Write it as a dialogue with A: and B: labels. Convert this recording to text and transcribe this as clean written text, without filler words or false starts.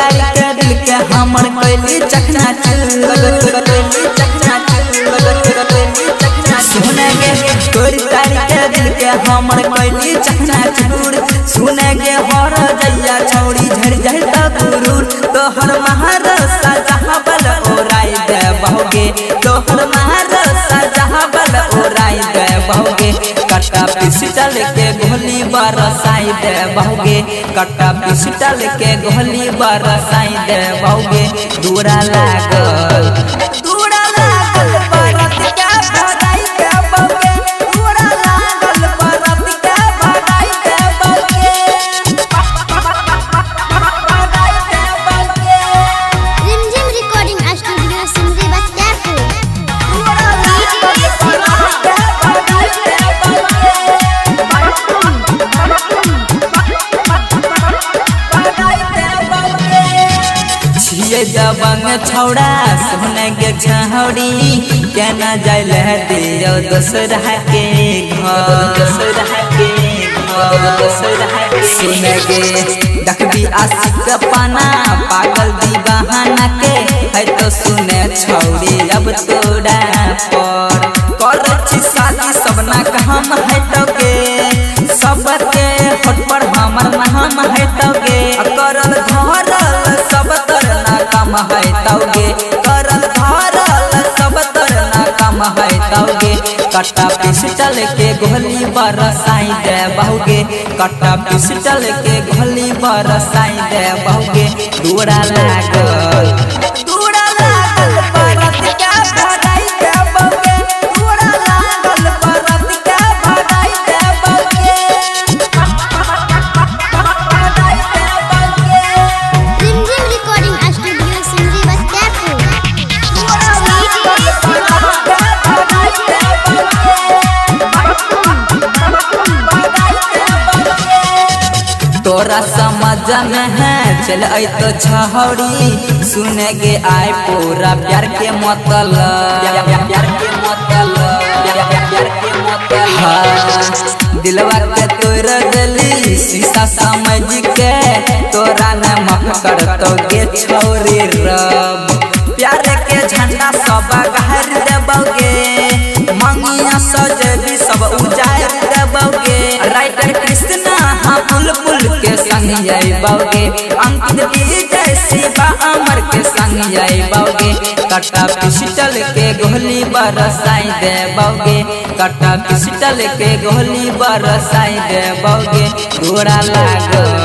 A: हमर कैली चखना सुने गे तोरी तारी के दिल के हमर कैली चखना चूर सुने गे हर जैया छौड़ी झड़ झड़ तकुरूर तोहर महारसा जहाबल ओराई दे बहुगे तोहर महारसा जहाबल ओराई दे बहुगे कट्टा पिस्टल के गोली बरसाई दे बहुगे कट्टा पिस्टल के गोली बरसाई दे बहुगे दूरा लागल बरत के भगाई दे बहुगे दूरा लागल बरत के भगाई दे बहुगे भगाई दे बहुगे
B: रिमझिम रिकॉर्डिंग स्टूडियो सिमरी बख्तियारपुर।
A: दूरा लागल बरत के भगाई दे छिए दबंग छौड़ा सुने के छौड़ी केना जाइल दियो दोसरा के सुने गे देखबी आशिक पाना पागल दीवाना के है तो सुने छौड़ी अब तोड़ा पर कर शादी सब ना हम है तो के सबके होठ पर हमर नाम है तो के करल धरल सब तर ना काम है तौगे करल धरल सब तर ना काम है तौगे कट्टा पिस्टल के गोली बरसाई दे बहुगे कट्टा पिस्टल के गोली बरसाई दे बहुगे दूरा लागल बरत के भगाई दे बहुगे दूरा लागल बरत के भगाई दे बहुगे भगाई दे बहुगे
B: रिमझिम रिकॉर्डिंग स्टूडियो सिमरी बख्तियारपुर।
A: तोरा समझ में है चल तो छौड़ी सुने गे आए पूरा प्यार के मतलब दिलवा के तोड़ गली शीशा समझ के तोरा ने माफ कर तो गे छौरी रब प्यार के झंडा सब गहर देबोगे मंगिया सजबी सब उजाड़ देबोगे राइटर कृष्णा हाँ बुलबुल के संग जाइबोगे अंकित विजय शिवा अमर के संग जाइबोगे कट्टा पिस्टल के गोली बरसाई देबोगे कट्टा पिस्टल के गोली बरसाई देबोगे दूरा लागल